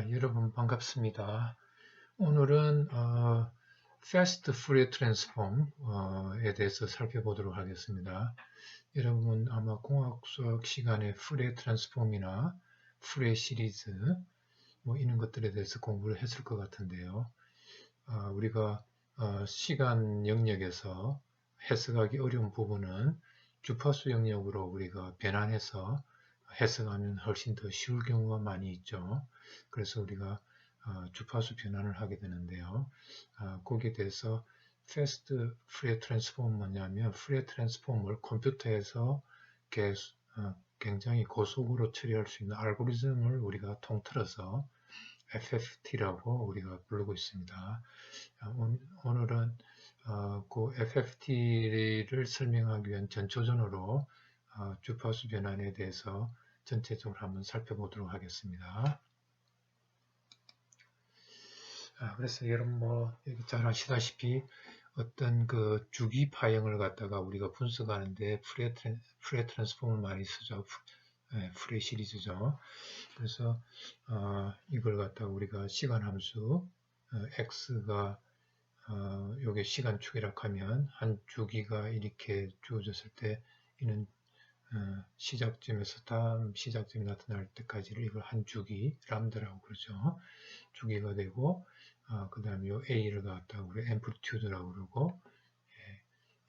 여러분 반갑습니다. 오늘은 Fast Fourier Transform에 대해서 살펴보도록 하겠습니다. 여러분 아마 공학 수학 시간에 Fourier Transform이나 Fourier 시리즈 이런 것들에 대해서 공부를 했을 것 같은데요. 우리가 시간 영역에서 해석하기 어려운 부분은 주파수 영역으로 우리가 변환해서 해석하면 훨씬 더 쉬울 경우가 많이 있죠. 그래서 우리가 주파수 변환을 하게 되는데요. 거기에 대해서 Fast Fourier Transform 뭐냐면 Fourier Transform을 컴퓨터에서 굉장히 고속으로 처리할 수 있는 알고리즘을 우리가 통틀어서 FFT라고 우리가 부르고 있습니다. 오늘은 그 FFT를 설명하기 위한 전초전으로 주파수 변환에 대해서 전체적으로 한번 살펴보도록 하겠습니다. 그래서 여러분 여기 잘 아시다시피 어떤 그 주기 파형을 갖다가 우리가 분석하는데 Fourier 트랜스폼을 많이 쓰죠. Fourier 시리즈죠. 그래서 이걸 갖다가 우리가 시간 함수 x가 요게 시간축이라고 하면 한 주기가 이렇게 주어졌을 때 이는 시작점에서 다음 시작점이 나타날 때까지를 이걸 한 주기 람다라고 그러죠. 주기가 되고 그 다음에 요 a를 갖다가 우리 앰플리튜드라고 그러고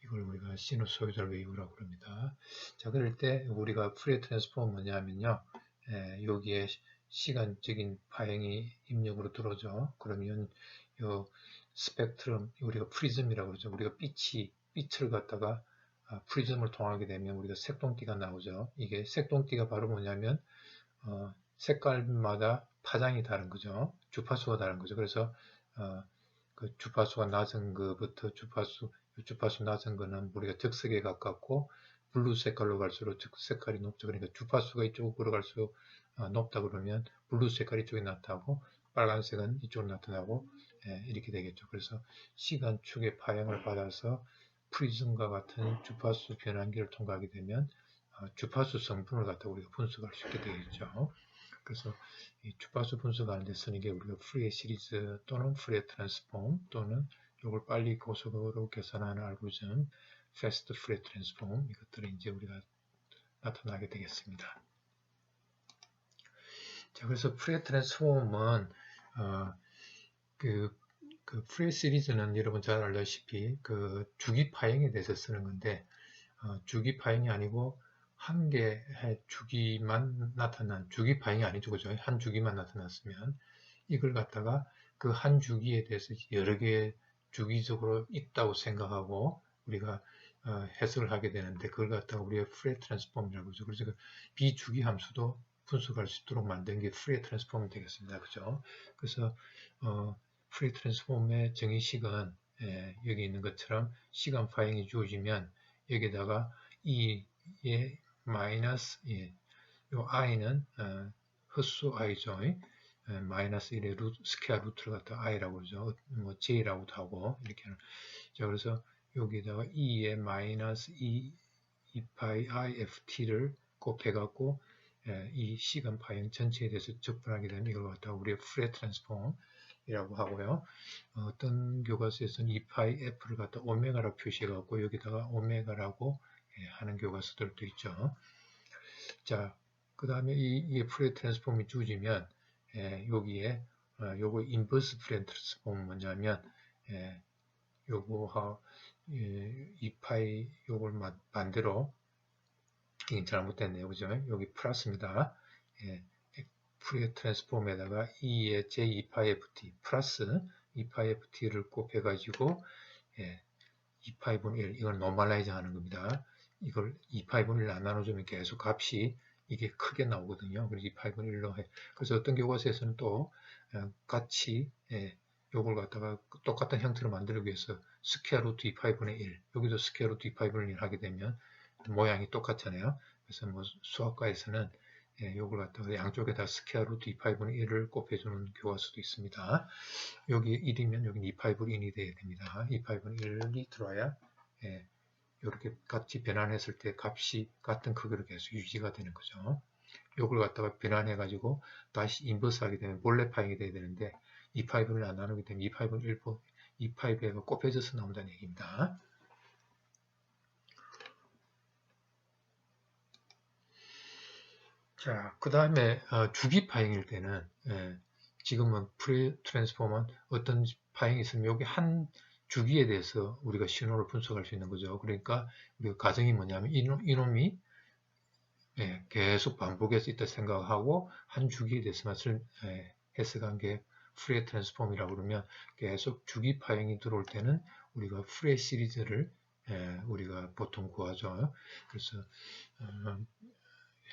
이걸 우리가 시누소이달 웨이브라고 그럽니다. 자, 그럴 때 우리가 Fourier 트랜스폼은 뭐냐면요. 여기에 시간적인 파형이 입력으로 들어오죠. 그러면 요 스펙트럼 우리가 프리즘이라고 그러죠. 우리가 빛을 갖다가 프리즘을 통하게 되면 우리가 색동띠가 나오죠. 이게 색동띠가 바로 뭐냐면 색깔마다 파장이 다른 거죠. 주파수가 다른 거죠. 그래서 그 주파수가 낮은 것부터 주파수 낮은 거는 우리가 적색에 가깝고 블루 색깔로 갈수록 적 색깔이 높죠. 그러니까 주파수가 이쪽으로 갈수록 높다 그러면 블루 색깔이 이쪽에 나타나고 빨간색은 이쪽으로 나타나고 이렇게 되겠죠. 그래서 시간축의 파형을 받아서 프리즘과 같은 주파수 변환기를 통과하게 되면 주파수 성분을 갖다 우리가 분석할 수 있게 되겠죠. 그래서 이 주파수 분석하는 데 쓰는 게 우리가 Fourier 시리즈 또는 Fourier 트랜스폼 또는 이걸 빨리 고속으로 계산하는 알고리즘 Fast Fourier Transform 이것들을 이제 우리가 나타나게 되겠습니다. 자, 그래서 Fourier 트랜스폼은 그 Fourier 시리즈는 여러분 잘 알다시피 그 주기 파형에 대해서 쓰는 건데 주기 파형이 아니고 한 개의 주기만 나타난 주기 파형이 아니죠, 그죠? 한 주기만 나타났으면 이걸 갖다가 그 한 주기에 대해서 여러 개의 주기적으로 있다고 생각하고 우리가 해석을 하게 되는데 그걸 갖다가 우리가 Fourier 트랜스폼이라고 그러죠. 그래서 그 비주기 함수도 분석할 수 있도록 만든 게 Fourier 트랜스폼이 되겠습니다, 그죠? 그래서 Fourier 트랜스폼의 정의식은 여기 있는 것처럼 시간 파형이 주어지면 여기다가 이의 마이너스 요 i는 헛수 i죠. 마이너스 1의 스퀘어 루트를 갖다 i라고 그러죠. j라고도 하고 이렇게 하는. 자, 그래서 여기다가 2의 마이너스 2파이 ift를 곱해갖고 이 시간 파형 전체에 대해서 적분하게 되면 이걸 갖다가 우리가 Fourier 트랜스폼이라고 하고요. 어떤 교과서에서는 2파이 f를 갖다 오메가라고 표시해갖고 여기다가 오메가라고 하는 교과서들도 있죠. 자, 그 다음에 이 Fourier 트랜스폼이 주어지면 여기에 요거 인버스 Fourier 트랜스폼은 뭐냐면 요거 2파이 요걸 반대로 이게 잘못됐네요, 그죠? 여기 플러스입니다. Fourier 트랜스폼에다가 2의 j2파이 플러스 2파이ft를 곱해가지고 2파이분의 1 이걸 노멀라이징 하는 겁니다. 이걸 2파이분의 1 안 나눠주면 계속 값이 이게 크게 나오거든요. 그래서 2파이분의 1로 해. 그래서 어떤 교과서에서는 또 같이 요걸 갖다가 똑같은 형태로 만들기 위해서 스퀘어 루트 2파이분의 1 여기도 스퀘어 루트 2파이분의 1 하게 되면 모양이 똑같잖아요. 그래서 수학과에서는 요걸 갖다가 양쪽에다 스퀘어 루트 2파이분의 1을 곱해주는 교과서도 있습니다. 여기 1이면 여기 2파이분의 1이 돼야 됩니다. 2파이분의 1이 들어와야 이렇게 같이 변환했을 때 값이 같은 크기로 계속 유지가 되는 거죠. 요걸 갖다가 변환해 가지고 다시 인버스 하게 되면 본래 파형이 돼야 되는데 E5를 안 나누게 되면 E5는 일부 E5가 곱해져서 나온다는 얘기입니다. 자, 그 다음에 주기 파형일 때는 지금은 프리 트랜스폼은 어떤 파형이 있으면 여기 한 주기에 대해서 우리가 신호를 분석할 수 있는 거죠. 그러니까 우리가 가정이 뭐냐면 이놈이 계속 반복해서 있다 생각하고 한 주기에 대해서만 해석한 게 프레 트랜스폼이라고 그러면 계속 주기 파형이 들어올 때는 우리가 프레 시리즈를 우리가 보통 구하죠. 그래서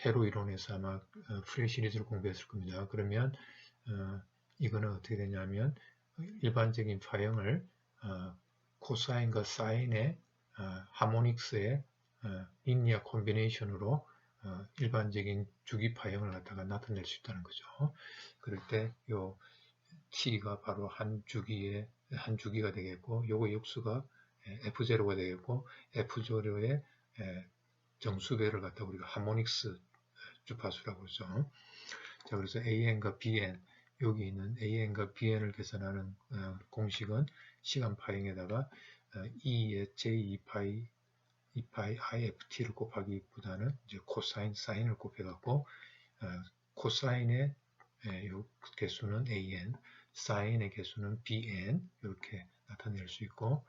회로 이론에서 아마 프레 시리즈를 공부했을 겁니다. 그러면 이거는 어떻게 되냐면 일반적인 파형을 코사인과 사인의 하모닉스의 리니어 콤비네이션으로 일반적인 주기 파형을 갖다가 나타낼 수 있다는 거죠. 그럴 때 요 t가 바로 한 주기가 되겠고, 요거 역수가 f0가 되겠고, f0의 정수배를 갖다 우리가 하모닉스 주파수라고 그러죠. 자, 그래서 an과 bn, 여기 있는 an과 bn을 계산하는 공식은 시간 파형에다가 e의 j2파이 ift를 곱하기보다는 이제 코사인, 사인을 곱해갖고 코사인의 요 개수는 an, 사인의 개수는 bn 이렇게 나타낼 수 있고,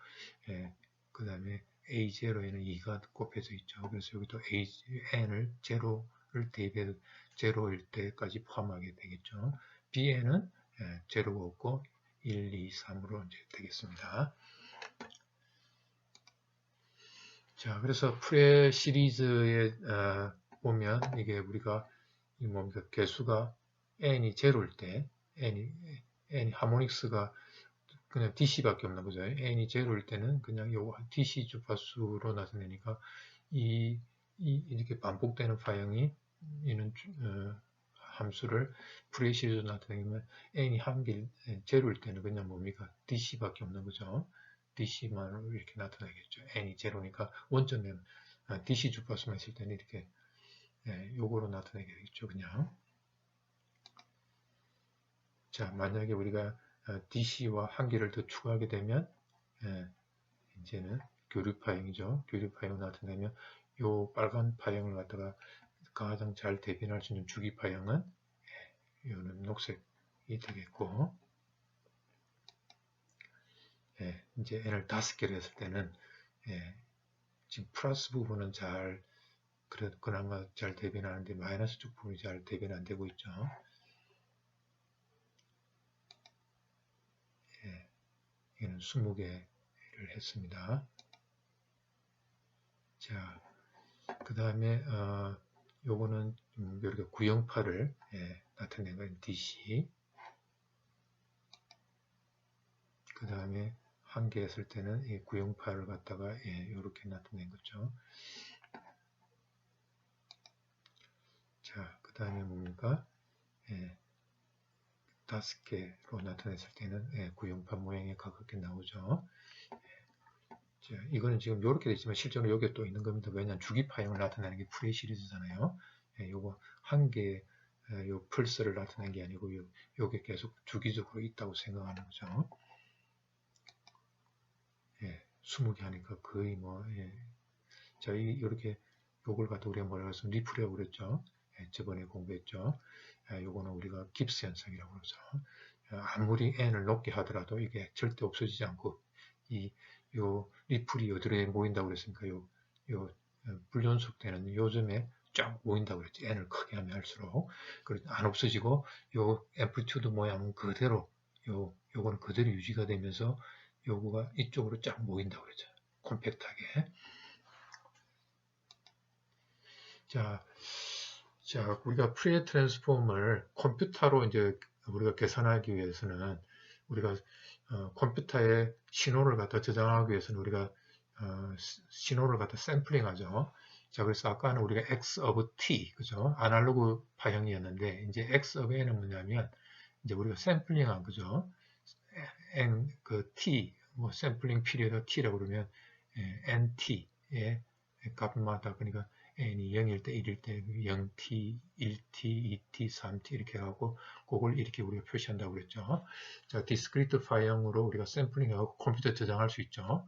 그 다음에 a0에는 2가 곱해져 있죠. 그래서 여기도 n을 제로를 대입해 제로일 때까지 포함하게 되겠죠. bn은 제로가 없고 1, 2, 3으로 이제 되겠습니다. 자, 그래서 프레 시리즈에 보면 이게 우리가 뭡니까? 개수가 n이 제로일 때 n이 하모닉스가 그냥 DC밖에 없나 보죠. n이 제로일 때는 그냥 요 DC 주파수로 나타내니까 이렇게 반복되는 파형이 이는 함수를 프레 시리즈로 나타내면 n이 한길 제로일 때는 그냥 뭡니까? DC밖에 없는 거죠. DC만 이렇게 나타나겠죠. n이 제로니까 원점은 DC 주파수만 있을 때는 이렇게 요거로 나타내게 되겠죠. 그냥. 자, 만약에 우리가 DC와 한 개를 더 추가하게 되면 이제는 교류 파형이죠. 교류 파형을 나타내면 요 빨간 파형을 갖다가 가장 잘 대변할 수 있는 주기 파형은 요는 녹색이 되겠고, 이제 n을 5개를 했을 때는 지금 플러스 부분은 잘 그나마 잘 대변하는데 마이너스 쪽 부분이 잘 대변 안 되고 있죠. 이거는 20개를 했습니다. 자, 그 다음에 요거는 이렇게 구형파를 나타낸 건 DC. 그 다음에 한 개 했을 때는 이 구형파를 갖다가 이렇게 나타낸 거죠. 자, 그 다음에 뭡니까? 5개로 나타냈을 때는 구형파 모양에 가깝게 나오죠. 자, 이거는 지금 이렇게 되어 있지만 실제로 여기에 또 있는 겁니다. 왜냐하면 주기 파형을 나타내는 게 프레 시리즈잖아요. 요거 한 개, 요 펄스를 나타낸 게 아니고 요게 계속 주기적으로 있다고 생각하는 거죠. 20개 하니까 거의 뭐, 자, 이렇게 요걸 갖다 우리가 뭐라고 해서 리플이라고 그랬죠. 저번에 공부했죠. 요거는 우리가 깁스 현상이라고 그러죠. 아무리 n을 높게 하더라도 이게 절대 없어지지 않고 요 리플이 어디에 모인다고 그랬습니까? 요 불연속되는 요즘에 쫙 모인다고 그랬죠. n을 크게 하면 할수록 안 없어지고 요 앰플리튜드 모양은 그대로 요거는 그대로 유지가 되면서 요거가 이쪽으로 쫙 모인다고 그랬죠. 콤팩트하게. 자, 우리가 프리에 트랜스폼을 컴퓨터로 이제 우리가 계산하기 위해서는 우리가 컴퓨터에 신호를 갖다 저장하기 위해서는 우리가 신호를 갖다 샘플링 하죠. 자, 그래서 아까는 우리가 x of t, 그죠? 아날로그 파형이었는데, 이제 x of n은 뭐냐면, 이제 우리가 샘플링 한 거죠. n, t, 뭐 샘플링 피리어드 t라고 그러면, nt의 값마다, 그러니까 n이 0일 때, 1일 때 0t, 1t, 2t, 3t 이렇게 하고 그걸 이렇게 우리가 표시한다고 그랬죠. 자, 디스크리트 파일형으로 우리가 샘플링하고 컴퓨터 저장할 수 있죠.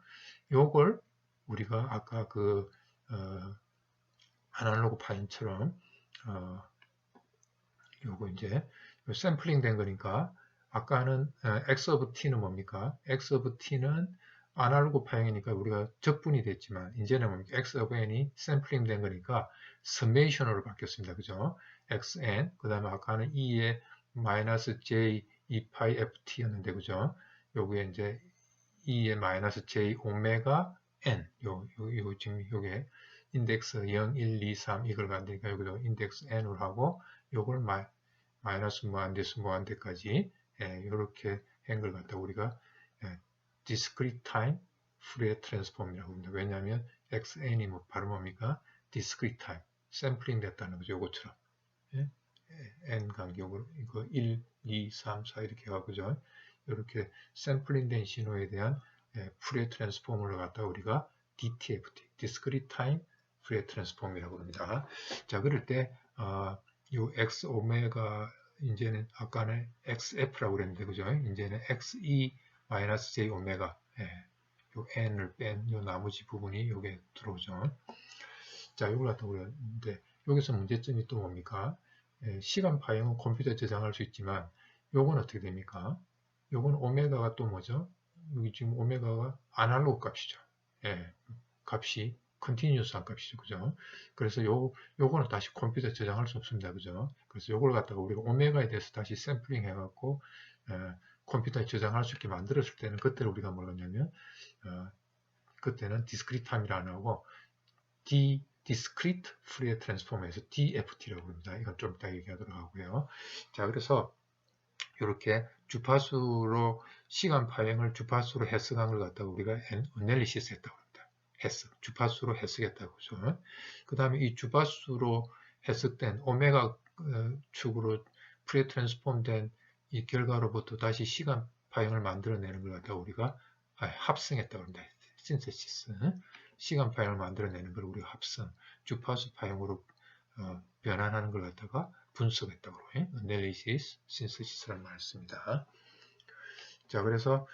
요걸 우리가 아까 그 아날로그 파일처럼 요거 이제 샘플링 된 거니까 아까는 x of t는 뭡니까? x of t는 아날로그 파형이니까 우리가 적분이 됐지만 이제는 뭡니까? x of n이 샘플링 된 거니까 서메이션으로 바뀌었습니다. 그죠? xn 그 다음에 아까는 2의 마이너스 j 2파이 ft였는데 그죠? 요게 이제 2의 마이너스 j 오메가 n 요 지금 요게 인덱스 0, 1, 2, 3 이걸 만드니까 여기도 인덱스 n으로 하고 요걸 마이너스 무한대수 무한대까지 이렇게 한 걸 갖다 우리가 discrete time Fourier transform이라고 합니다. 왜냐하면 xn이 바로 뭡니까? discrete time, 샘플링 됐다는 거죠. 요것처럼 n 간격으로 이거 1, 2, 3, 4 이렇게 해가고 그죠? 이렇게 샘플링 된 신호에 대한 Fourier transform을 갖다 우리가 DTFT, discrete time Fourier transform이라고 합니다. 자, 그럴 때 요 x 오메가 이제는 아까는 xf라고 그랬는데 그죠? 이제는 xe 마이너스 j 오메가 요 n을 뺀 요 나머지 부분이 요게 들어오죠. 자, 이걸 갖다 우리는데 여기서 문제점이 또 뭡니까? 시간 파형은 컴퓨터에 저장할 수 있지만 요건 어떻게 됩니까? 요건 오메가가 또 뭐죠? 여기 지금 오메가가 아날로그 값이죠. 값이 컨티뉴스한 값이죠. 그죠? 그래서 요거는 다시 컴퓨터에 저장할 수 없습니다. 그죠? 그래서 요걸 갖다가 우리가 오메가에 대해서 다시 샘플링 해갖고 컴퓨터에 저장할 수 있게 만들었을 때는 그때를 우리가 뭘 하냐면 그때는 디스크리트 타임이라 안 하고 discrete Fourier transform에서 DFT라고 합니다. 이건 좀 이따 얘기하도록 하고요. 자, 그래서 이렇게 주파수로 시간 파형을 주파수로 해석한 걸 갖다가 우리가 어널리시스 했다고 합니다. 해석, 주파수로 해석했다고 하죠. 그 다음에 이 주파수로 해석된 오메가 축으로 프리에 트랜스폼 된 이 결과로부터 다시 시간 파형을 만들어내는 걸 갖다가 우리가 합성했다고 합니다. 신세시스. 시간 파형을 만들어내는 걸 우리가 합성, 주파수 파형으로 변환하는 걸 갖다가 분석했다고 해요. Analysis, Synthesis라는 말을 씁니다. 자, 그래서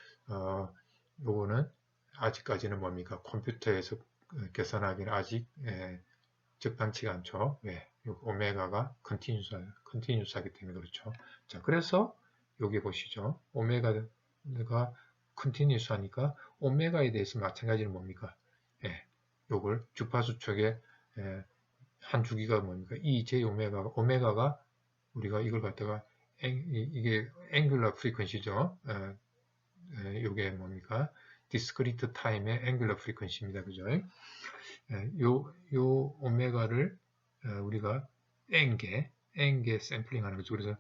요거는 아직까지는 뭡니까? 컴퓨터에서 계산하기는 아직 적당치가 않죠. 왜? 오메가가 컨티뉴스하기 때문에 그렇죠. 자, 그래서 여기 보시죠. 오메가가 컨티뉴스하니까 오메가에 대해서 마찬가지로 뭡니까? 요걸 주파수 쪽에 한 주기가 뭡니까? EJ 오메가가 우리가 이걸 갖다가 이게 앵귤러 프리퀀시죠. 요게 뭡니까? 디스크리트 타임의 앵귤러 프리퀀시입니다. 그죠? 요 오메가를 우리가 n개 샘플링 하는 거죠. 그래서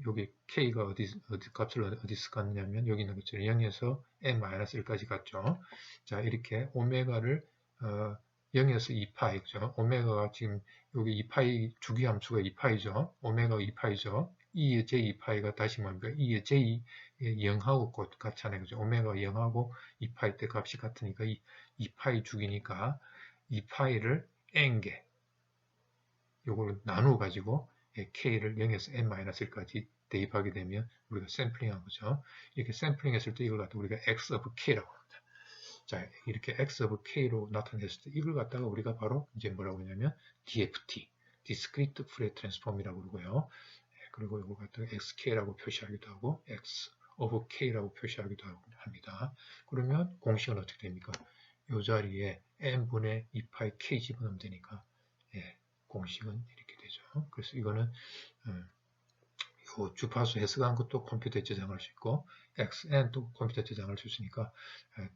여기 k가 어디 값을 어디서 갔냐면 여기 있는 것처럼 0에서 n-1까지 갔죠. 자, 이렇게 오메가를 0에서 2파이, 그죠? 오메가가 지금 여기 2파이 주기 함수가 2파이죠. 오메가가 2파이죠. 2의 j2파이가 다시 뭡니까? 2의 j 0하고 같잖아요. 그죠? 오메가가 0하고 2파이 때 값이 같으니까 2파이 주기니까 2파이를 n개 요걸 나누어 가지고 k를 0에서 n-1까지 대입하게 되면 우리가 샘플링한 거죠. 이렇게 샘플링 했을 때 이걸 갖다 우리가 x of k라고 합니다. 자, 이렇게 x of k로 나타냈을 때 이걸 갖다가 우리가 바로 이제 뭐라고 하냐면 DFT, Discrete Fourier Transform이라고 그러고요. 그리고 이걸 갖다가 xk라고 표시하기도 하고 x of k라고 표시하기도 합니다. 그러면 공식은 어떻게 됩니까? 이 자리에 n분의 2파이 k 집어넣으면 되니까 공식은 이렇게 되죠. 그래서 이거는 요 주파수 해석한 것도 컴퓨터에 저장할 수 있고 xn도 컴퓨터에 저장할 수 있으니까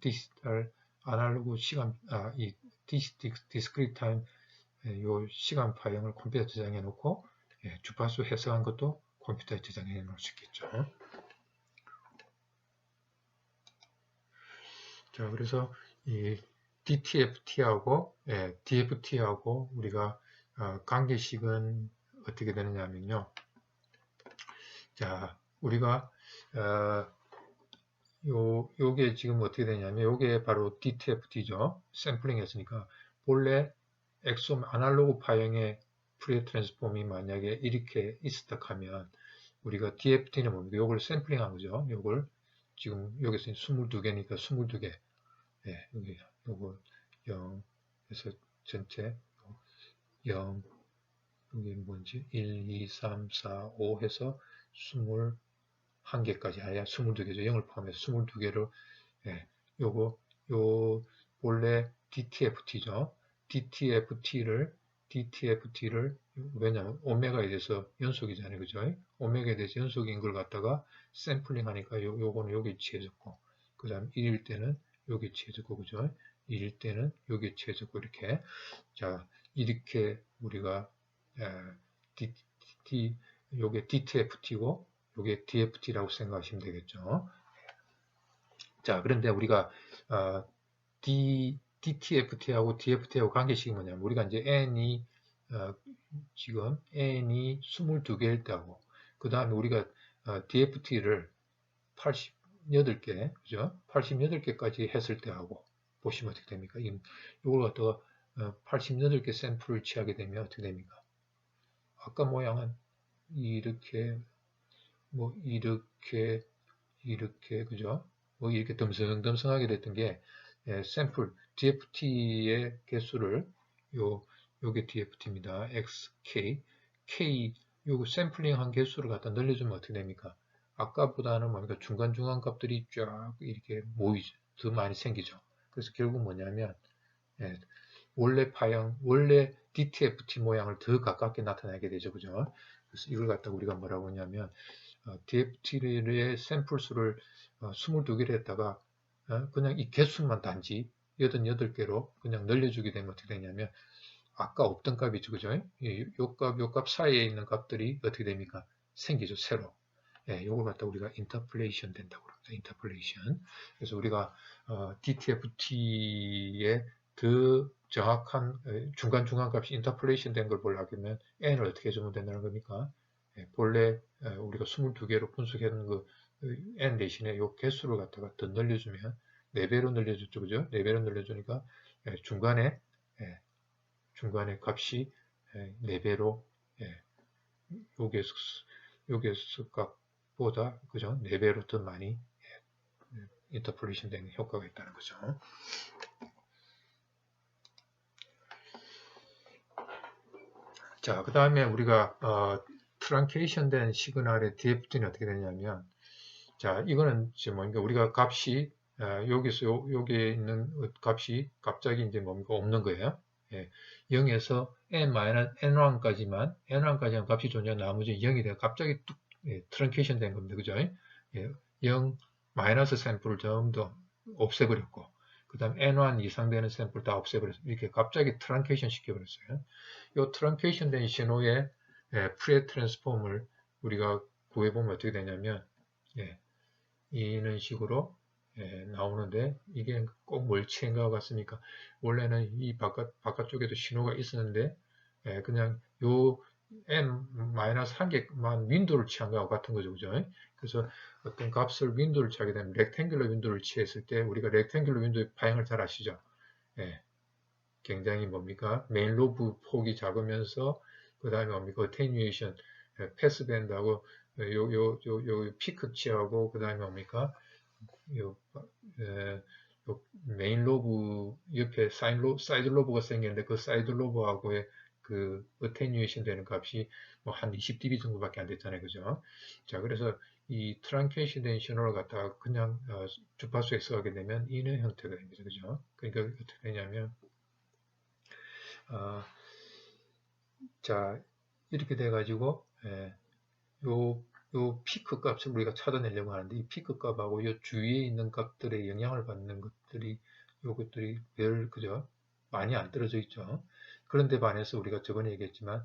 디지털 아날로그 시간 이 디스크리트 타임 요 시간 파형을 컴퓨터에 저장해 놓고 주파수 해석한 것도 컴퓨터에 저장해 놓을 수 있겠죠. 자, 그래서 이 DTFT하고 DFT하고 우리가 관계식은 어떻게 되느냐면요. 자, 우리가 요게 지금 어떻게 되냐면 요게 바로 DTFT죠. 샘플링 했으니까 본래 엑소 아날로그 파형의 프리에 트랜스폼이 만약에 이렇게 있었다 하면 우리가 DFT는 뭡니까? 요걸 샘플링한 거죠. 요걸 지금 여기서 22개니까 22개. 예, 여기 요거 0 해서 전체 0 여기 뭔지 1, 2, 3, 4, 5 해서 21개까지 아야 22개죠. 0을 포함해서 22개로 예, 요거 요 본래 DTFT죠. DTFT를 왜냐면 오메가에 대해서 연속이잖아요. 그죠? 오메가에 대해서 연속인 걸 갖다가 샘플링 하니까 요거는 여기 위치해졌고 그 다음 1일 때는 여기 위치해졌고 그죠? 1일 때는 여기 위치해졌고 이렇게 자 이렇게 우리가 요게 DTFT고 요게 DFT라고 생각하시면 되겠죠. 자, 그런데 우리가 DTFT하고 DFT하고 관계식이 뭐냐면 우리가 이제 n이 지금 n이 22개일 때하고 그 다음에 우리가 DFT를 88개, 그죠? 88개까지 했을 때하고 보시면 어떻게 됩니까? 이걸 갖다가 88개 샘플을 취하게 되면 어떻게 됩니까? 아까 모양은 이렇게 이렇게 그죠? 뭐 이렇게 덤성덤성하게 됐던 게 샘플 DFT의 개수를 요게 DFT입니다. XK 요거 샘플링한 개수를 갖다 늘려주면 어떻게 됩니까? 아까보다는 뭡니까? 중간중간 값들이 쫙 이렇게 모이죠. 더 많이 생기죠. 그래서 결국 뭐냐면 원래 DTFT 모양을 더 가깝게 나타내게 되죠. 그죠? 그래서 이걸 갖다 우리가 뭐라고 하냐면 DFT의 샘플 수를 22개를 했다가 그냥 이 개수만 단지 88개로 그냥 늘려주게 되면 어떻게 되냐면 아까 없던 값이죠. 그죠? 요 값 사이에 있는 값들이 어떻게 됩니까? 생기죠. 새로. 예, 요걸 갖다 우리가 인터폴레이션 된다고 합니다. 인터폴레이션. 그래서 우리가 DTFT의 더 정확한 중간중간 값이 인터폴레이션 된 걸 보려면 n을 어떻게 해주면 된다는 겁니까? 본래 우리가 22개로 분석했는 그 n 대신에 요 개수를 갖다가 더 늘려주면 4배로 늘려줬죠. 그죠? 4배로 늘려주니까 중간에 값이 4배로 요 개수 값보다 그죠? 4배로 더 많이 인터폴레이션 되는 효과가 있다는 거죠. 자, 그 다음에 우리가 트랑케이션 된 시그널의 DFT는 어떻게 되냐면 자, 이거는 뭔가 우리가 값이 여기서 여기에 있는 값이 갑자기 이제 뭔가 없는 거예요. 0에서 n-n1까지만 값이 존재한 나머지 0이 돼서 갑자기 뚝 트랑케이션 된 겁니다. 그죠? 0 마이너스 샘플을 전부 다 없애버렸고 그 다음 n1 이상 되는 샘플 다 없애버렸어요. 이렇게 갑자기 트랑케이션 시켜버렸어요. 이 트랑케이션 된 신호의 프리에 트랜스폼을 우리가 구해보면 어떻게 되냐면 이런 식으로 나오는데 이게 꼭 뭘 취한 것 같습니까? 원래는 이 바깥쪽에도 신호가 있었는데 그냥 요 n-1개만 윈도우를 취한 것과 같은 거죠. 그죠? 그래서 어떤 값을 윈도우를 취하게 되면 렉탱귤러 윈도우를 취했을 때 우리가 렉탱귤러 윈도우의 파형을 잘 아시죠? 굉장히 뭡니까? 메인 로브 폭이 작으면서 그 다음에 뭡니까? 어테뉴에이션 패스밴드하고 요 피크 취하고 그 다음에 뭡니까? 요 메인 로브 옆에 사이드 로브가 생겼는데 그 사이드 로브하고의 그 어테뉴에이션 되는 값이 뭐 한 20dB 정도밖에 안 됐잖아요. 그죠? 자, 그래서 이 트랑케이션 된 신호를 갖다가 그냥 주파수에 써하게 되면 이런 형태가 됩니다. 그죠? 그러니까 어떻게 되냐면 자, 이렇게 돼가지고 요 피크 값을 우리가 찾아내려고 하는데 이 피크 값하고 요 주위에 있는 값들의 영향을 받는 것들이 요것들이 그죠? 많이 안 떨어져 있죠. 그런데 반해서 우리가 저번에 얘기했지만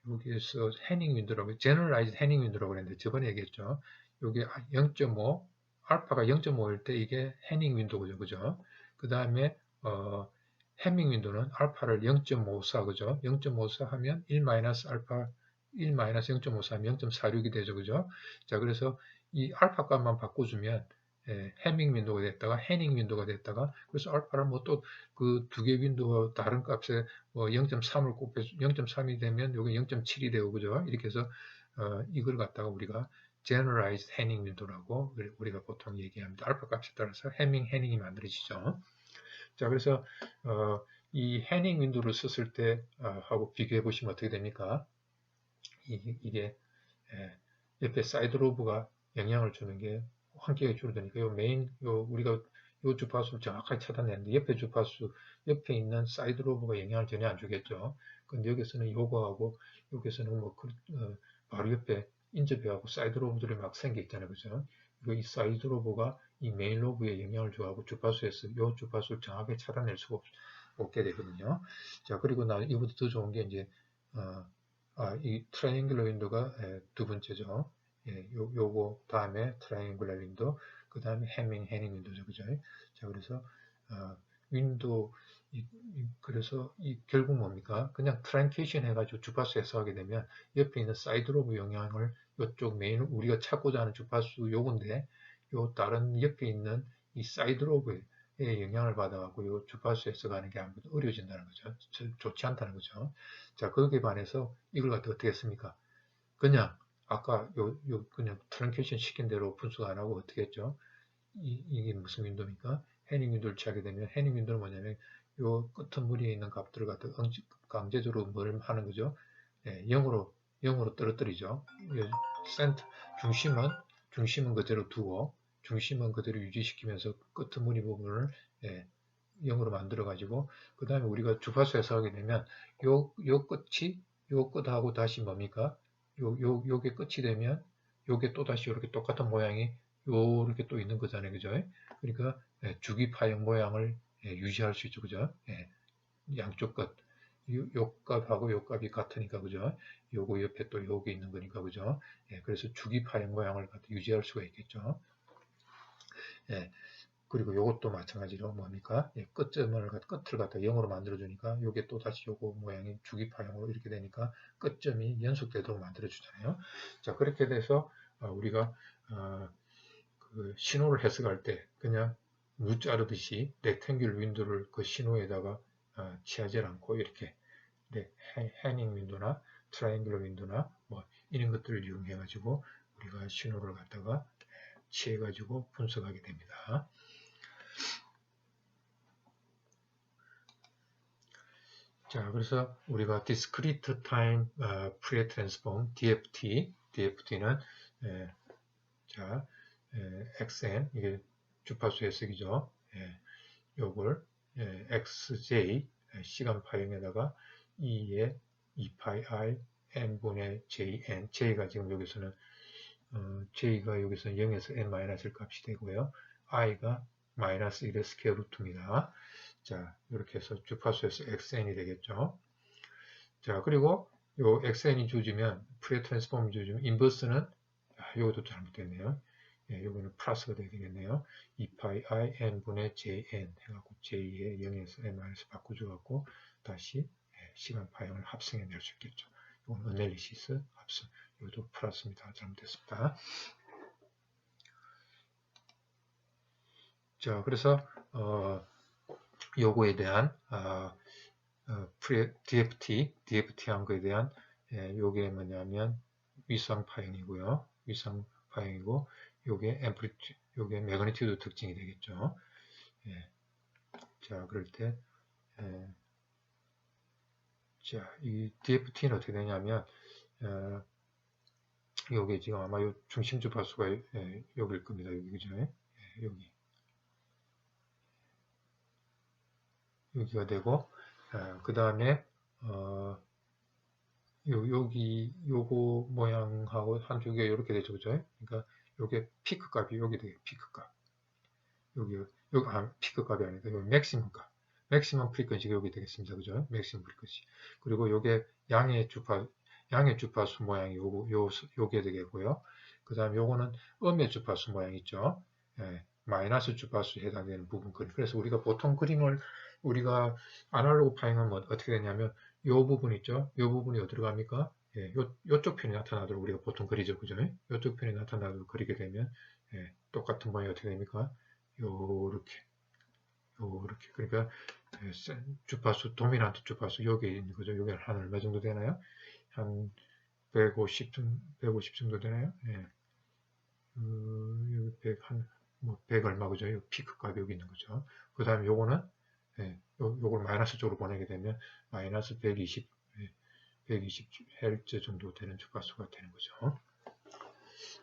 여기에서 해닝 윈도라고 제너럴라이즈 해닝 윈도라고 그랬는데 저번에 얘기했죠. 요게 0.5 알파가 0.5일 때 이게 해닝 윈도죠. 그죠? 그 다음에 해밍 윈도는 알파를 0.54 그죠? 0.54 하면 1-알파 1-0.54 하면 0.46이 되죠. 그죠? 자, 그래서 이 알파 값만 바꿔주면 해밍 윈도우가 됐다가 해닝 윈도우가 됐다가 그래서 알파를 뭐 또 그 두 개 윈도우가 다른 값에 뭐 0.3을 곱해서 0.3이 되면 여기 0.7이 되고 그죠? 이렇게 해서 이걸 갖다가 우리가 generalized 해닝 윈도우라고 우리가 보통 얘기합니다. 알파 값에 따라서 해닝이 만들어지죠. 자, 그래서 이 해닝 윈도우를 썼을 때 하고 비교해 보시면 어떻게 됩니까? 이게 옆에 사이드 로브가 영향을 주는 게 환경에 줄어드니까 우리가 요 주파수를 정확하게 차단했는데 옆에 주파수 옆에 있는 사이드 로브가 영향을 전혀 안 주겠죠. 근데 여기서는 요거하고 여기서는 뭐 바로 옆에 인접해하고 사이드 로브들이 막 생겨 있잖아요, 그죠? 이 사이드 로브가 이 메인 로브에 영향을 줘하고 주파수에서 요 주파수를 정확하게 차단할 수가 없게 되거든요. 자, 그리고 이보다 더 좋은 게 이제 이 트라이앵글러 윈도가 두 번째죠. 요거 다음에 트라이앵글러 윈도, 그 다음에 해닝 윈도죠, 그죠? 자, 그래서 윈도 그래서 결국 뭡니까? 그냥 트랭케이션 해가지고 주파수 해석하게 되면 옆에 있는 사이드 로브 영향을 이쪽 메인 우리가 찾고자 하는 주파수 요건데 요 다른 옆에 있는 이 사이드 로브에 영향을 받아가고 요 주파수 해석하는 게 아무래도 어려워진다는 거죠. 좋지 않다는 거죠. 자, 거기에 반해서 이걸 갖다 어떻게 했습니까? 그냥 아까 그냥 트랭케이션 시킨 대로 분석 안 하고 어떻게 했죠? 이게 무슨 윈도입니까? 해닝 윈도를 취하게 되면 해닝 윈도는 뭐냐면 요 끄트머리에 있는 값들을 갖다 강제적으로 뭘 하는 거죠? 0으로 떨어뜨리죠. 센터 중심은 그대로 두고 중심은 그대로 유지시키면서 끄트머리 부분을 0으로 만들어 가지고 그 다음에 우리가 주파수 해석하게 되면 요 끝하고 다시 뭡니까? 요게 끝이 되면 요게 또 다시 이렇게 똑같은 모양이 요렇게 또 있는 거잖아요, 그죠? 그러니까 주기 파형 모양을 유지할 수 있죠, 그죠? 양쪽 끝 요 값하고 요 값이 같으니까, 그죠? 요거 옆에 또 요게 있는 거니까, 그죠? 그래서 주기 파형 모양을 유지할 수가 있겠죠. 그리고 요것도 마찬가지로 뭡니까? 끝을 갖다 0으로 만들어주니까 요게 또 다시 요거 모양이 주기파형으로 이렇게 되니까 끝점이 연속되도록 만들어주잖아요. 자, 그렇게 돼서 우리가 그 신호를 해석할 때 그냥 무 자르듯이 렉탱귤 윈도를 그 신호에다가 취하지 않고 이렇게 해닝 윈도나 트라이앵글러 윈도나 뭐 이런 것들을 이용해 가지고 우리가 신호를 갖다가 취해 가지고 분석하게 됩니다. 자, 그래서 우리가 Discrete Time Fourier Transform DFT는 자, XN 이게 주파수 해석이죠. 요걸 XJ 시간 파형에다가 2의 2파이 I n분의 JN J가 지금 여기서는 J가 여기서는 0에서 n 마이너스 값이 되고요. I가 마이너스 1의 스퀘어 루트입니다. 자, 이렇게 해서 주파수에서 xn이 되겠죠. 자, 그리고 요 xn이 주어지면 프리어 트랜스폼이 주어지면 인버스는 요것도 잘못됐네요. 요거는 플러스가 되야 되겠네요. 2파이 i n분의 jn 해갖고 j의 0에서 n 마이너스 바꿔줘갖고 다시 시간 파형을 합성해낼 수 있겠죠. 이건 어널리시스 합성. 이것도 플러스입니다. 잘못됐습니다. 자, 그래서 요거에 대한 DFT 한 거에 대한 요게 뭐냐면 위상 파형이고요. 위상 파형이고 요게 요게 매그니튜드 특징이 되겠죠. 자, 그럴 때 자, 이 DFT는 어떻게 되냐면 요게 지금 아마 요 중심 주파수가 여기일 겁니다. 여기 그죠? 여기가 되고 그 다음에 요거 모양하고 한쪽이 이렇게 되죠, 그죠? 그러니까 요게 피크 값이 여기 되게 피크 값. 여기 피크 값이 아니라 여기 맥시멈 값. 맥시멈 프리퀀시가 여기 되겠습니다, 그죠? 맥시멈 프리퀀시. 그리고 요게 양의 주파수 모양이 요게 되겠고요. 그 다음에 요거는 음의 주파수 모양 있죠? 마이너스 주파수에 해당되는 부분. 그래서 우리가 보통 그림을 우리가 아날로그 파형하면 어떻게 되냐면 요 부분 있죠? 요 부분이 어디로 갑니까? 예, 요쪽 편이 나타나도록 우리가 보통 그리죠. 그죠? 요쪽 편이 나타나도록 그리게 되면, 예, 똑같은 모양이 어떻게 됩니까? 요렇게, 요렇게. 그러니까, 예, 주파수, 도미넌트 주파수, 여기 있는 거죠. 여기 한 얼마 정도 되나요? 한 150 정도 되나요? 예. 100, 뭐, 100 얼마, 그죠? 요 피크 값이 여기 있는 거죠. 그 다음에 요거는, 예, 요걸 마이너스 쪽으로 보내게 되면, 마이너스 120, 120Hz 정도 되는 주파수가 되는 거죠.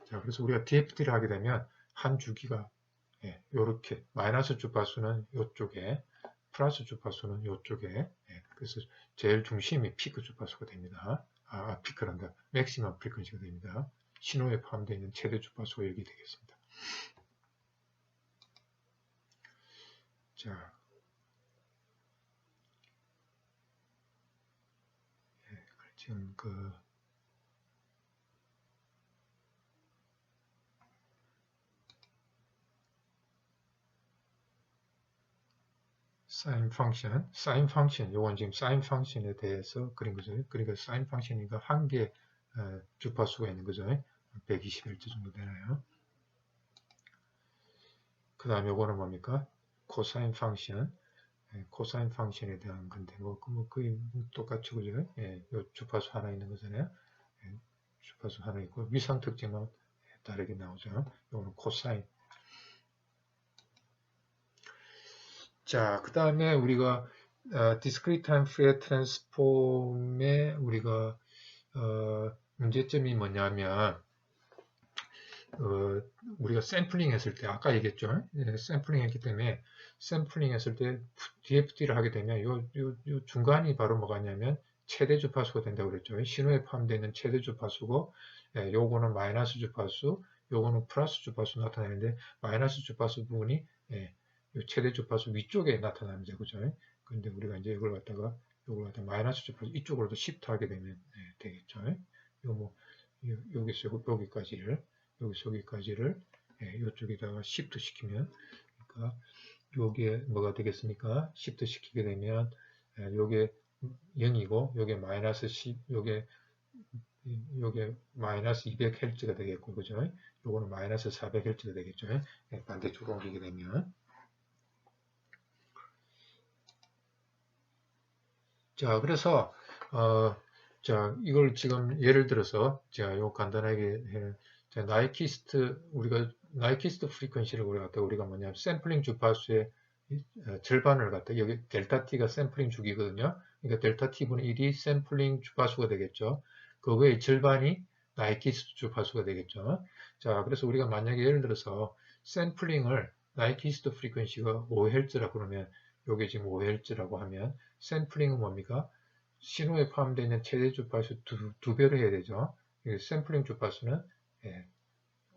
자, 그래서 우리가 DFT를 하게 되면, 한 주기가, 예, 요렇게, 마이너스 주파수는 요쪽에, 플러스 주파수는 요쪽에, 예, 그래서 제일 중심이 피크 주파수가 됩니다. 피크란다. 맥시멈 프리퀀시가 됩니다. 신호에 포함되어 있는 최대 주파수가 여기 되겠습니다. 자, 예, 지금 사인 펑션, 요건 지금 사인 펑션에 대해서 그린 거죠. 그러니까 사인 펑션이니까 한 개 주파수가 있는 거죠. 120Hz 정도 되나요? 그 다음에 요거는 뭡니까? 코사인 펑션. 코사인 펑션에 대한 건데, 거의 똑같이, 그죠? 예, 요 주파수 하나 있는 거잖아요. 예, 주파수 하나 있고, 위상 특징은 다르게 나오죠. 요거는 코사인. 자, 그 다음에 우리가, discrete time Fourier transform의 우리가, 문제점이 뭐냐면, 우리가 샘플링 했을 때, 아까 얘기했죠? 예, 샘플링 했기 때문에, 샘플링 했을 때 DFT를 하게 되면, 요 중간이 바로 뭐가 있냐면, 최대 주파수가 된다고 그랬죠. 신호에 포함되어 있는 최대 주파수고, 예, 요거는 마이너스 주파수, 요거는 플러스 주파수 나타나는데, 마이너스 주파수 부분이, 예, 요 최대 주파수 위쪽에 나타납니다. 그죠? 근데 우리가 이제 이걸 갖다가, 마이너스 주파수 이쪽으로도 시프트하게 되면, 예, 되겠죠. 요 뭐, 여기서 여기까지를, 여기서 여기까지를 이쪽에다가 시프트 시키면, 그러니까 요게 뭐가 되겠습니까? 시프트 시키게 되면 요게 0이고 요게 마이너스 10, 요게 마이너스 200Hz가 되겠고, 그죠? 요거는 마이너스 400Hz가 되겠죠? 반대쪽으로 옮기게 되면. 자, 그래서 자, 이걸 지금 예를 들어서 제가 요 간단하게 우리가 나이키스트 프리퀀시를 우리가 뭐냐면 샘플링 주파수의 절반을 갖다 여기 델타 t가 샘플링 주기거든요. 그러니까 델타 t분의 1이 샘플링 주파수가 되겠죠. 그 외에 절반이 나이키스트 주파수가 되겠죠. 자, 그래서 우리가 만약에 예를 들어서 샘플링을 나이키스트 프리퀀시가 5Hz라고 그러면 요게 지금 5Hz라고 하면 샘플링은 뭡니까? 신호에 포함되어 있는 최대 주파수 두 배로 해야 되죠. 샘플링 주파수는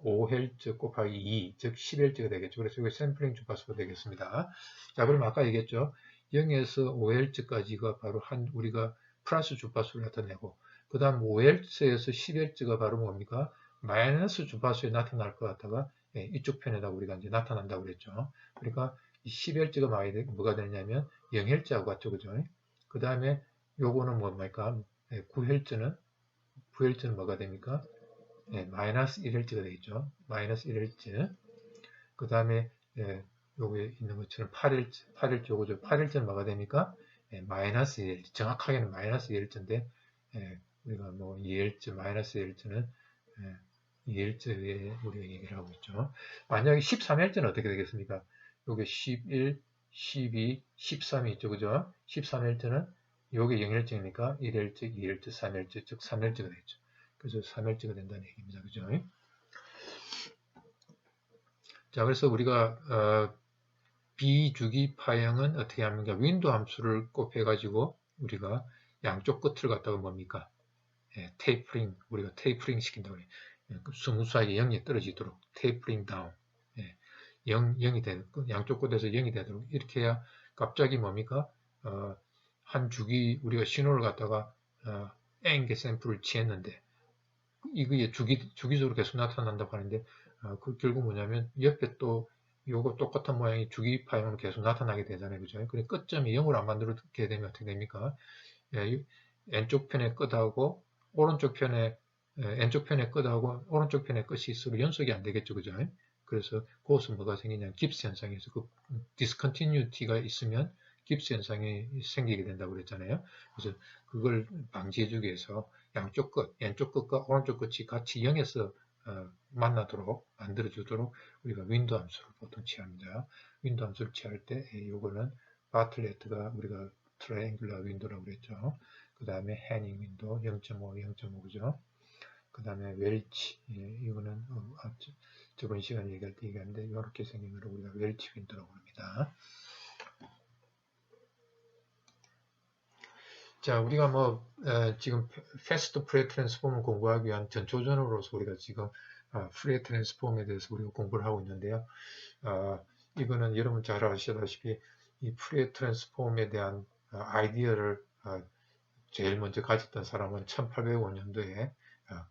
5Hz 곱하기 2, 즉 10Hz가 되겠죠. 그래서 이게 샘플링 주파수가 되겠습니다. 자, 그럼 아까 얘기했죠. 0에서 5Hz까지가 바로 우리가 플러스 주파수를 나타내고, 그 다음 5Hz에서 10Hz가 바로 뭡니까? 마이너스 주파수에 나타날 것 같다가 이쪽 편에다 우리가 이제 나타난다고 그랬죠. 그러니까 10Hz가 뭐가 되냐면 0Hz하고 같죠. 그죠? 그 다음에 요거는 뭡니까? 9Hz는 뭐가 됩니까? 마이너스 1Hz가 되겠죠. 마이너스 1Hz. 그 다음에 여기 있는 것처럼 8Hz 요거죠. 8Hz는 뭐가 됩니까? 마이너스 1Hz. 정확하게는 마이너스 1Hz인데 우리가 뭐 2Hz, 마이너스 1Hz는 2Hz에 우리가 얘기를 하고 있죠. 만약에 13Hz는 어떻게 되겠습니까? 요게 11, 12, 13이 있죠. 그죠? 13Hz는 요게 0Hz니까 1Hz, 2Hz, 3Hz, 즉 3Hz가 되겠죠. 그래서 3Hz가 된다는 얘기입니다. 그죠? 자, 그래서 우리가 비주기 파형은 어떻게 합니까? 윈도 함수를 곱해가지고 우리가 양쪽 끝을 갖다가 뭡니까? 테이프링, 우리가 테이프링 시킨다고 해요. 스무스하게 0이 떨어지도록 테이프링 다운. 0이 되는, 양쪽 끝에서 0이 되도록 이렇게 해야 갑자기 뭡니까? 한 주기, 우리가 신호를 갖다가 N개 샘플을 취했는데 이게 주기적으로 계속 나타난다고 하는데 그 결국 뭐냐면 옆에 또 요거 똑같은 모양이 주기 파형으로 계속 나타나게 되잖아요. 그죠? 그래 끝점이 0으로 안 만들어게 되면 어떻게 됩니까? N쪽 편의 끝하고 오른쪽 편에 왼쪽 편의 끝하고 오른쪽 편의 끝이 있으로 연속이 안 되겠죠, 그죠? 그래서 그것은 뭐가 생기냐면 깁스 현상에서 그 디스컨티뉴티가 있으면 깁스 현상이 생기게 된다고 그랬잖아요. 그래서 그걸 방지해주기 위해서 양쪽 끝, 왼쪽 끝과 오른쪽 끝이 같이 0에서 만나도록 만들어주도록 우리가 윈도 함수를 보통 취합니다. 윈도 함수를 취할 때 요거는 바틀레트가 우리가 트라이앵글러 윈도라고 그랬죠. 그 다음에 해닝 윈도 0.5, 0.5 그죠? 그 다음에 웰치, 이거는 저번 시간에 얘기할 때 얘기했는데 이렇게 생긴 걸 우리가 웰치 윈도라고 합니다. 자, 우리가 지금 패스트 프레 트랜스폼을 공부하기 위한 전초전으로서 우리가 지금 프레 트랜스폼에 대해서 우리가 공부를 하고 있는데요. 이거는 여러분 잘 아시다시피 이 프레 트랜스폼에 대한 아이디어를 제일 먼저 가졌던 사람은 1805년도에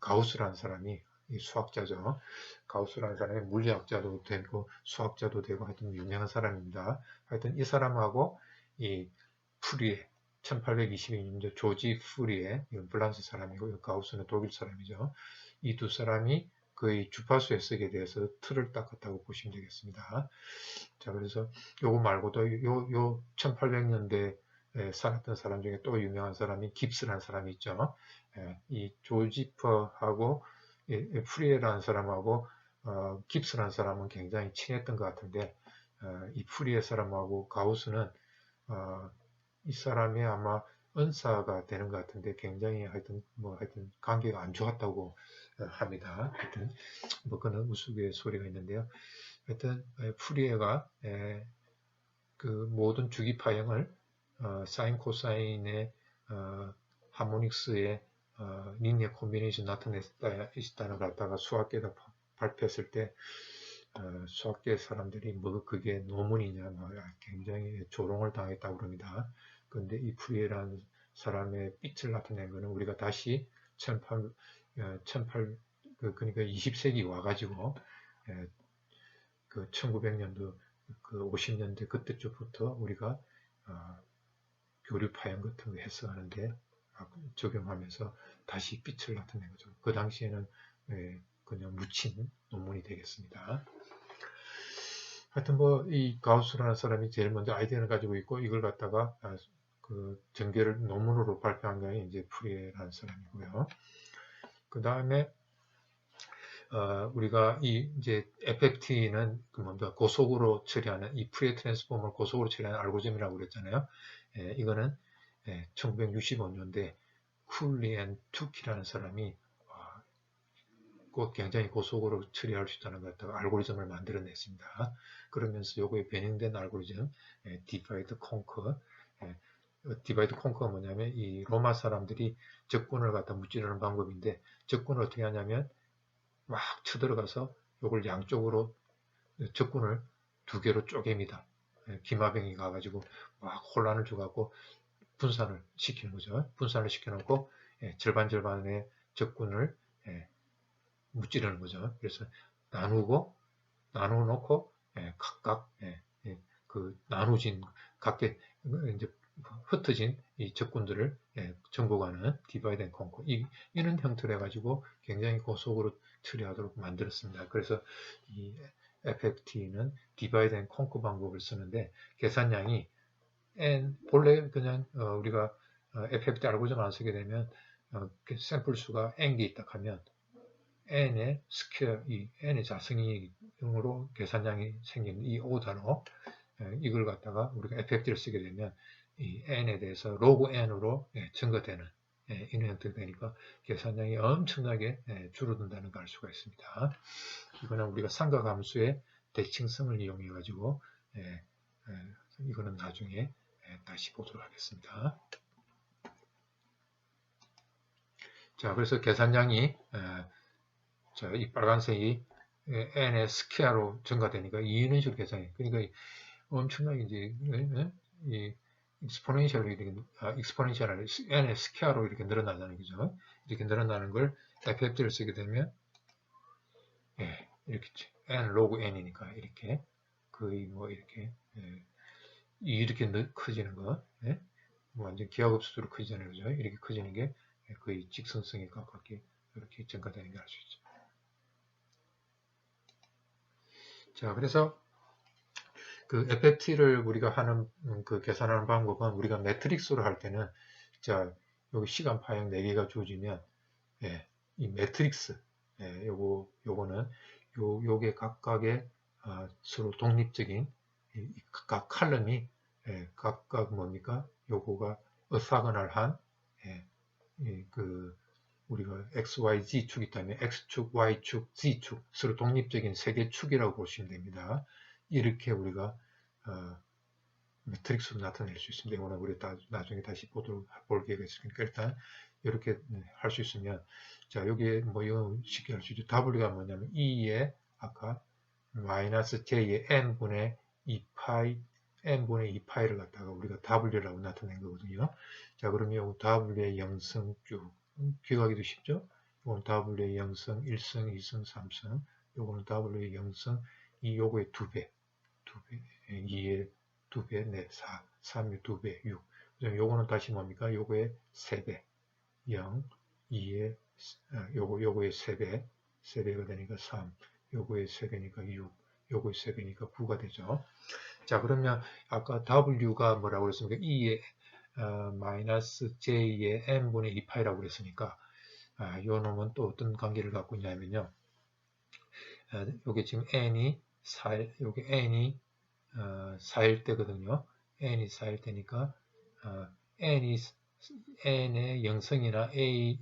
가우스라는 사람이 수학자죠. 가우스라는 사람이 물리학자도 되고 수학자도 되고 하여튼 유명한 사람입니다. 하여튼 이 사람하고 이 푸리에 1822년도 조지 푸리에 이건 프랑스 사람이고 가우스는 독일 사람이죠. 이 두 사람이 거의 주파수 해석에 대해서 틀을 닦았다고 보시면 되겠습니다. 자, 그래서 요거 말고도 요 1800년대 살았던 사람 중에 또 유명한 사람이 깁스라는 사람이 있죠. 이 조지퍼하고 프리에라는 사람하고 깁스라는 사람은 굉장히 친했던 것 같은데 이 프리에 사람하고 가우스는 이 사람이 아마 은사가 되는 것 같은데 굉장히 하여튼 관계가 안 좋았다고 합니다. 하여튼 그거는 우스갯소리가 있는데요. 하여튼 프리에가 그 모든 주기파형을 사인 코사인의 하모닉스의 리니어 콤비네이션 나타냈다는 걸 갖다가 수학계에다 발표했을 때 수학계 사람들이 그게 논문이냐 굉장히 조롱을 당했다고 합니다. 그런데 이 프리에라는 사람의 빛을 나타낸 것은 우리가 다시 그러니까 20세기 와가지고 그 1900년도 그 50년대 그때쯤부터 우리가 교류파형 같은 거 해석하는데 적용하면서 다시 빛을 나타낸 거죠. 그 당시에는 그냥 묻힌 논문이 되겠습니다. 하여튼 이 가우스라는 사람이 제일 먼저 아이디어를 가지고 있고 이걸 갖다가 그 전개를 논문으로 발표한 게 이제 프리에라는 사람이고요. 그 다음에 우리가 이제 FFT는 고속으로 처리하는 이 프리에 트랜스폼을 고속으로 처리하는 알고리즘이라고 그랬잖아요. 이거는 1965년대 쿨리 앤 투키라는 사람이 굉장히 고속으로 처리할 수 있다는 것 갖다가 알고리즘을 만들어냈습니다. 그러면서 요거에 변형된 알고리즘 디바이드 콩커 디바이드 콩커가 뭐냐면 이 로마 사람들이 적군을 갖다 무찌르는 방법인데 적군을 어떻게 하냐면 막 쳐들어가서 요걸 양쪽으로 적군을 두 개로 쪼갭니다. 기마병이 가가지고 막 혼란을 줘갖고 분산을 시키는 거죠. 분산을 시켜놓고 절반의 적군을 무찌르는 거죠. 그래서 나누어놓고 각각 그 나누진 각계 이제 흩어진 이 적군들을 정복하는 디바이드 앤 컨커 이런 형태로 해가지고 굉장히 고속으로 처리하도록 만들었습니다. 그래서 이 FFT는 디바이드 앤 컨커 방법을 쓰는데 계산량이 본래 그냥 우리가 FFT 알고리즘 안 쓰게 되면 그 샘플 수가 n개 있다 하면 n의 스퀘어, 이 n의 자승이으로 계산량이 생기는 이 오다로 이걸 갖다가 우리가 FFT를 쓰게 되면 이 n에 대해서 로그 n으로 증가되는 이런 형태가 되니까 계산량이 엄청나게 줄어든다는 걸 알 수가 있습니다. 이거는 우리가 삼각함수의 대칭성을 이용해 가지고 이거는 나중에 다시 보도록 하겠습니다. 자, 그래서 계산량이 자, 이 빨간색이 n의 스퀘어로 증가되니까 이런 식으로 계산해. 그러니까 엄청나게 이제 이 익스포넨셜로 이렇게 익스포넨셜 n의 스퀘어로 이렇게 늘어나는 거죠. 이렇게 늘어나는 걸 FFT를 쓰게 되면 이렇게 n 로그 n이니까 이렇게 거의 이렇게 커지는 거, 완전 기하급수로 커지잖아요, 그죠? 이렇게 커지는 게 거의 직선성에 가깝게 이렇게 증가되는 걸 알 수 있죠. 자, 그래서 그 FFT를 우리가 하는 그 계산하는 방법은 우리가 매트릭스로 할 때는 자, 여기 시간 파형 4개가 주어지면 예, 이 매트릭스 요거는 요게 각각의 서로 독립적인 각 칼럼이 각각 뭡니까? 요거가 어사거널한 그 우리가 XYZ 축이 있다면 X축, Y축, Z축 서로 독립적인 세 개 축이라고 보시면 됩니다. 이렇게 우리가 매트릭스로 나타낼 수 있습니다. 이거는 우리 나중에 다시 볼 계획이 있으니까 일단 이렇게 할 수 있으면 자 여기에 뭐 이거 쉽게 할 수 있죠. W가 뭐냐면 E의 아까 마이너스 J의 N분의 2파이 N분의 2파이를 갖다가 우리가 W라고 나타낸 거거든요. 자 그러면 W의 영성 쭉 기억하기도 쉽죠. 이건 W의 영성 1승, 2승, 3승 요거는 W의 영성 요거의 2배 2의 2배, 네, 4, 3의 2배, 6. 요거는 다시 뭡니까? 요거의 3배, 0, 2의, 요거의 3배, 3배가 되니까 3, 요거의 3배니까 6, 요거의 3배니까 9가 되죠. 자, 그러면 아까 W가 뭐라고 그랬습니까? E의 마이너스 J의 N분의 2파이라고 그랬으니까, 요 놈은 또 어떤 관계를 갖고 있냐면요. 요게 지금 N이 4, 요게 N이 4일 때거든요. n이 4일 때니까 n의 영성이나 n의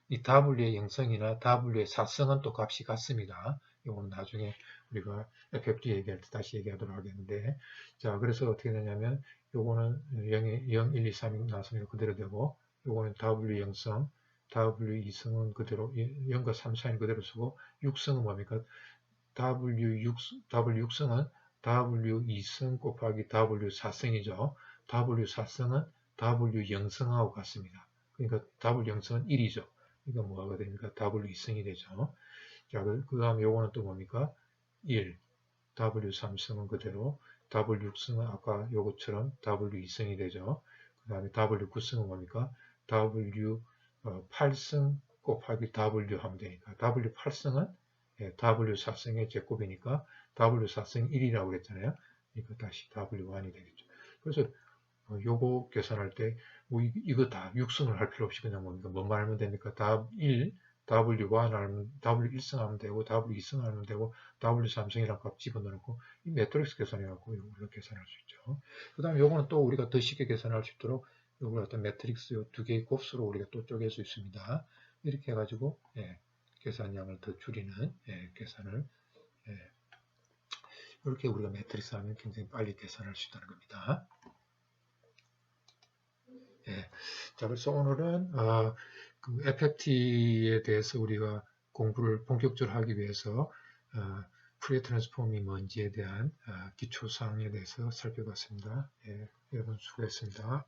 이 w의 영성이나 w의 사성은 또 값이 같습니다. 이건 나중에 우리가 FFT 얘기할 때 다시 얘기하도록 하겠는데 자 그래서 어떻게 되냐면 요거는 0, 1, 2, 3이 나서면 그대로 되고 요거는 w 영성 w 2성은 그대로 0과 3, 4는 그대로 쓰고 6성은 뭡니까? W6성은 W2승 곱하기 W4승이죠. W4승은 W0승하고 같습니다. 그러니까 W0승은 1이죠. 그러니까 뭐가 됩니까? W2승이 되죠. 자, 그 다음에 요거는 또 뭡니까? 1. W3승은 그대로 W6승은 아까 요것처럼 W2승이 되죠. 그 다음에 W9승은 뭡니까? W8승 곱하기 W 하면 되니까 W8승은 W4승의 제곱이니까 W4승 1이라고 그랬잖아요. 그러니까 다시 W1이 되겠죠. 그래서 요거 계산할 때 뭐 이거 다 육승을 할 필요 없이 그냥 뭡니까? 뭐만 하면 됩니까? W1, W1 하면 W1승 하면 되고 W2승 하면 되고 W3승이란 값 집어넣고 이 매트릭스 계산해갖고 우리가 계산할 수 있죠. 그 다음에 요거는 또 우리가 더 쉽게 계산할 수 있도록 요걸 어떤 매트릭스 두 개의 곱수로 우리가 또 쪼갤 수 있습니다. 이렇게 해가지고 계산량을 더 줄이는 계산을 이렇게 우리가 매트릭스 하면 굉장히 빨리 계산할 수 있다는 겁니다. 자, 그래서 오늘은 그 FFT에 대해서 우리가 공부를 본격적으로 하기 위해서 프리에 트랜스폼이 뭔지에 대한 기초사항에 대해서 살펴봤습니다. 여러분 수고했습니다.